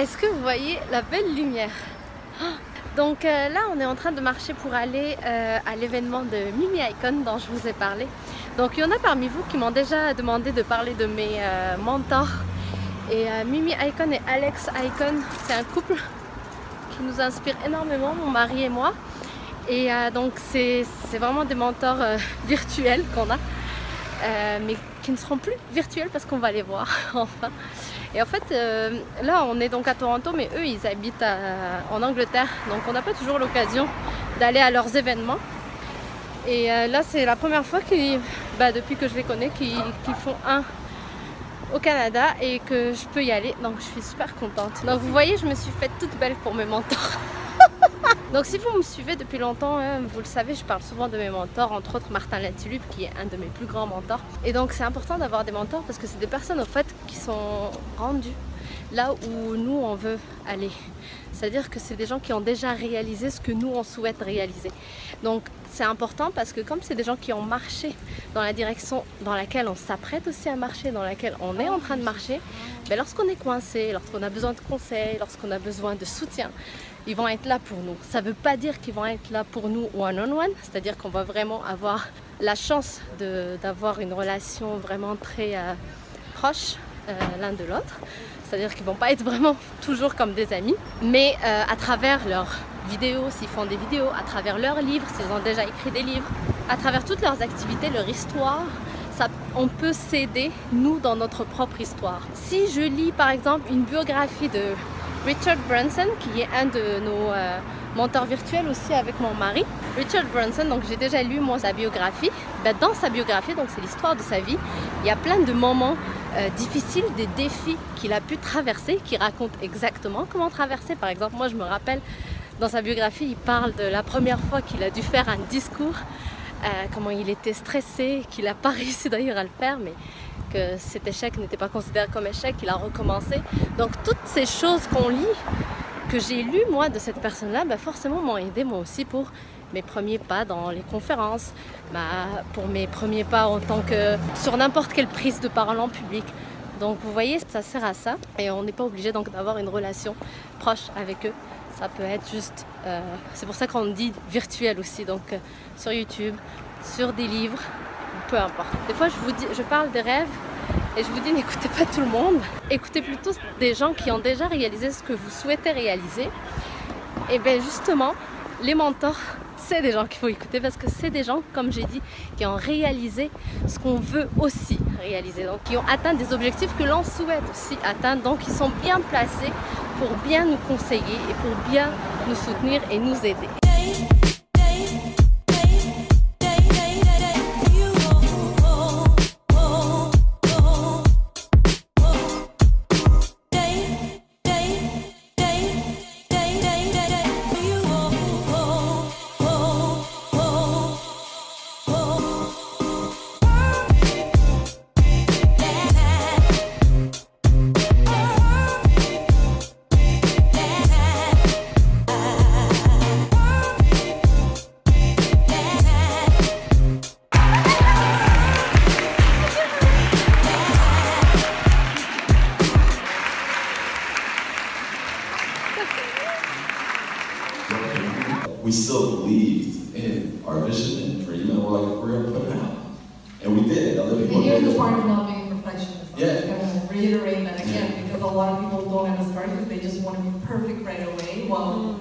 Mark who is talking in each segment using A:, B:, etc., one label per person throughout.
A: Est-ce que vous voyez la belle lumière? Donc là, on est en train de marcher pour aller à l'événement de Mimi Icon dont je vous ai parlé. Donc il y en a parmi vous qui m'ont déjà demandé de parler de mes mentors. Et Mimi Icon et Alex Icon, c'est un couple qui nous inspire énormément, mon mari et moi. Et donc c'est vraiment des mentors virtuels qu'on a, mais qui ne seront plus virtuels parce qu'on va les voir enfin. Et en fait, là on est donc à Toronto, mais eux ils habitent en Angleterre, donc on n'a pas toujours l'occasion d'aller à leurs événements. Et là c'est la première fois depuis que je les connais qu'ils font un au Canada et que je peux y aller, donc je suis super contente. Donc vous voyez, je me suis faite toute belle pour mes mentors. Donc si vous me suivez depuis longtemps, vous le savez, je parle souvent de mes mentors, entre autres Martin Latulippe qui est un de mes plus grands mentors. Et donc c'est important d'avoir des mentors parce que c'est des personnes au fait qui sont rendues là où nous on veut aller. C'est-à-dire que c'est des gens qui ont déjà réalisé ce que nous on souhaite réaliser. Donc c'est important parce que comme c'est des gens qui ont marché dans la direction dans laquelle on s'apprête aussi à marcher, dans laquelle on est en train de marcher, ben lorsqu'on est coincé, lorsqu'on a besoin de conseils, lorsqu'on a besoin de soutien, ils vont être là pour nous. Ça ne veut pas dire qu'ils vont être là pour nous one-on-one, c'est-à-dire qu'on va vraiment avoir la chance d'avoir une relation vraiment très proche l'un de l'autre. C'est-à-dire qu'ils ne vont pas être vraiment toujours comme des amis, mais à travers leurs vidéos, s'ils font des vidéos, à travers leurs livres, s'ils ont déjà écrit des livres, à travers toutes leurs activités, leur histoire, on peut s'aider, nous, dans notre propre histoire. Si je lis par exemple une biographie de Richard Branson, qui est un de nos mentors virtuels aussi avec mon mari. Richard Branson, donc j'ai déjà lu moi sa biographie. Ben, dans sa biographie, donc c'est l'histoire de sa vie, il y a plein de moments difficiles, des défis qu'il a pu traverser, qui racontent exactement comment traverser. Par exemple, moi je me rappelle, dans sa biographie, il parle de la première fois qu'il a dû faire un discours, comment il était stressé, qu'il n'a pas réussi d'ailleurs à le faire, mais que cet échec n'était pas considéré comme échec, qu'il a recommencé. Donc toutes ces choses qu'on lit, que j'ai lues moi de cette personne-là, ben forcément m'ont aidé moi aussi pour mes premiers pas dans les conférences, pour mes premiers pas en tant que sur n'importe quelle prise de parole en public. Donc vous voyez, ça sert à ça et on n'est pas obligé donc d'avoir une relation proche avec eux. Ça peut être juste, c'est pour ça qu'on dit virtuel aussi, donc sur YouTube, sur des livres, peu importe. Des fois je parle des rêves et je vous dis n'écoutez pas tout le monde, écoutez plutôt des gens qui ont déjà réalisé ce que vous souhaitez réaliser. Et bien justement, les mentors, c'est des gens qu'il faut écouter parce que c'est des gens, comme j'ai dit, qui ont réalisé ce qu'on veut aussi réaliser, donc qui ont atteint des objectifs que l'on souhaite aussi atteindre, donc ils sont bien placés pour bien nous conseiller et pour bien nous soutenir et nous aider.
B: We still believed in our vision and dream, and we're like, we're going to put it out. And we did. Other people did.
C: Here's the part of not being perfectionist. I'm just going to reiterate that again, because a lot of people don't have a start because they just want to be perfect right away. Well,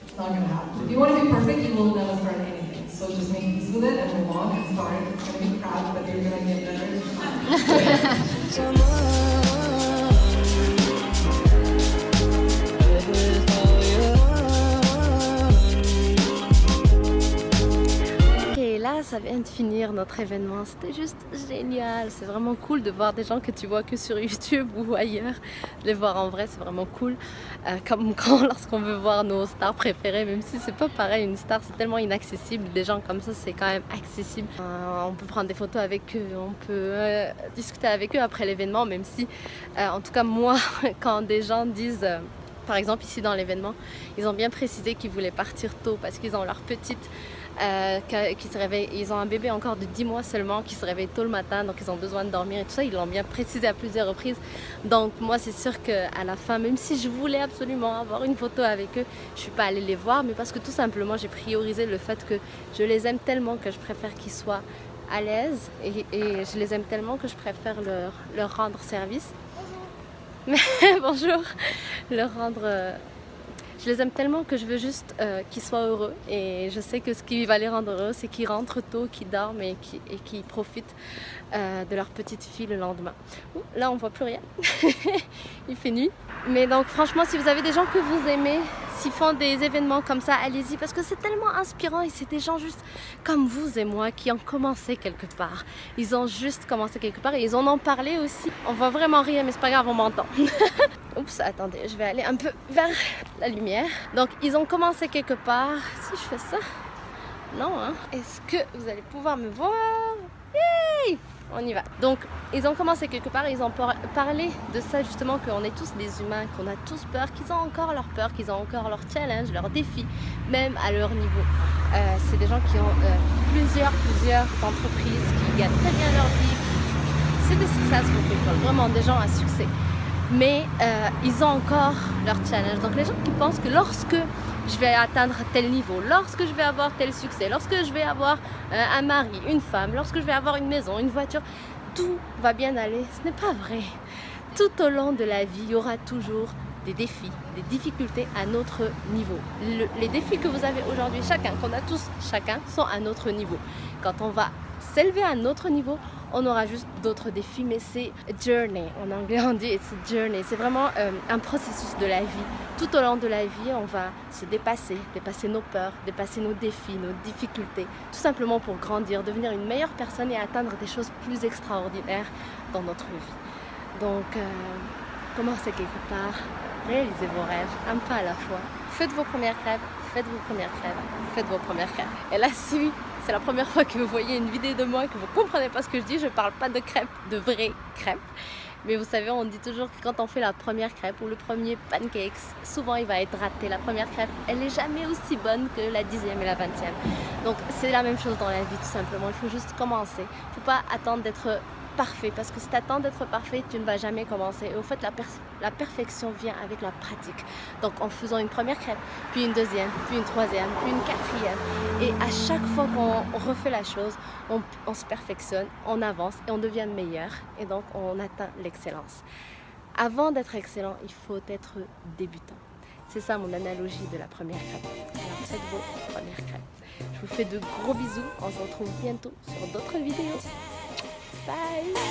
C: it's not going to happen. If you want to be perfect, you will never start anything. So just make peace with it and move on and start. It's going to be crap, but you're going to get better.
A: Là, ça vient de finir notre événement, c'était juste génial, c'est vraiment cool de voir des gens que tu vois que sur YouTube ou ailleurs, de les voir en vrai, c'est vraiment cool, comme lorsqu'on veut voir nos stars préférées, même si c'est pas pareil, une star c'est tellement inaccessible, des gens comme ça c'est quand même accessible, on peut prendre des photos avec eux, on peut discuter avec eux après l'événement, même si, en tout cas moi, quand des gens disent Par exemple, ici dans l'événement, ils ont bien précisé qu'ils voulaient partir tôt parce qu'ils ont leur petite qui se réveille. Ils ont un bébé encore de 10 mois seulement qui se réveille tôt le matin, donc ils ont besoin de dormir et tout ça. Ils l'ont bien précisé à plusieurs reprises. Donc moi, c'est sûr qu'à la fin, même si je voulais absolument avoir une photo avec eux, je ne suis pas allée les voir, mais parce que tout simplement, j'ai priorisé le fait que je les aime tellement que je préfère qu'ils soient à l'aise et je les aime tellement que je préfère leur rendre service. Mais bonjour, leur rendre... je les aime tellement que je veux juste qu'ils soient heureux et je sais que ce qui va les rendre heureux, c'est qu'ils rentrent tôt, qu'ils dorment et qu'ils profitent de leur petite fille le lendemain. Ouh, là, on voit plus rien. Il fait nuit. Mais donc, franchement, si vous avez des gens que vous aimez, s'ils font des événements comme ça, allez-y parce que c'est tellement inspirant et c'est des gens juste comme vous et moi qui ont commencé quelque part. Ils ont juste commencé quelque part et ils en ont parlé aussi. On voit vraiment rien, mais c'est pas grave, on m'entend. Oups, attendez, je vais aller un peu vers la lumière. Donc, ils ont commencé quelque part. Si je fais ça, non, hein? Est-ce que vous allez pouvoir me voir? Yay! On y va. Donc, ils ont commencé quelque part, ils ont parlé de ça justement, qu'on est tous des humains, qu'on a tous peur, qu'ils ont encore leur peur, qu'ils ont encore leurs challenges, leurs défis, même à leur niveau. C'est des gens qui ont plusieurs entreprises, qui gagnent très bien leur vie. C'est des successful people, vraiment des gens à succès. Mais ils ont encore leur challenge. Donc les gens qui pensent que lorsque je vais atteindre tel niveau, lorsque je vais avoir tel succès, lorsque je vais avoir un mari, une femme, lorsque je vais avoir une maison, une voiture, tout va bien aller. Ce n'est pas vrai. Tout au long de la vie, il y aura toujours des défis, des difficultés à notre niveau. Les défis que vous avez aujourd'hui, chacun, qu'on a tous, chacun, sont à notre niveau. Quand on va s'élever à notre niveau, on aura juste d'autres défis, mais c'est journey. En anglais, on dit it's a journey. C'est vraiment un processus de la vie. Tout au long de la vie, on va se dépasser nos peurs, dépasser nos défis, nos difficultés, tout simplement pour grandir, devenir une meilleure personne et atteindre des choses plus extraordinaires dans notre vie. Donc, commencez quelque part, réalisez vos rêves, un pas à la fois. Faites vos premières crêpes, faites vos premières crêpes, faites vos premières crêpes. Et là, si c'est la première fois que vous voyez une vidéo de moi et que vous ne comprenez pas ce que je dis, je ne parle pas de crêpes, de vraies crêpes. Mais vous savez, on dit toujours que quand on fait la première crêpe ou le premier pancakes, souvent il va être raté. La première crêpe, elle n'est jamais aussi bonne que la 10e et la 20e. Donc c'est la même chose dans la vie tout simplement. Il faut juste commencer. Il ne faut pas attendre d'être parfait, parce que si tu attends d'être parfait, tu ne vas jamais commencer. Et au fait, la perfection vient avec la pratique. Donc en faisant une première crêpe, puis une deuxième, puis une troisième, puis une quatrième. Et à chaque fois qu'on refait la chose, on se perfectionne, on avance et on devient meilleur. Et donc on atteint l'excellence. Avant d'être excellent, il faut être débutant. C'est ça mon analogie de la première crêpe. Alors faites vos premières crêpes. Je vous fais de gros bisous. On se retrouve bientôt sur d'autres vidéos. Bye!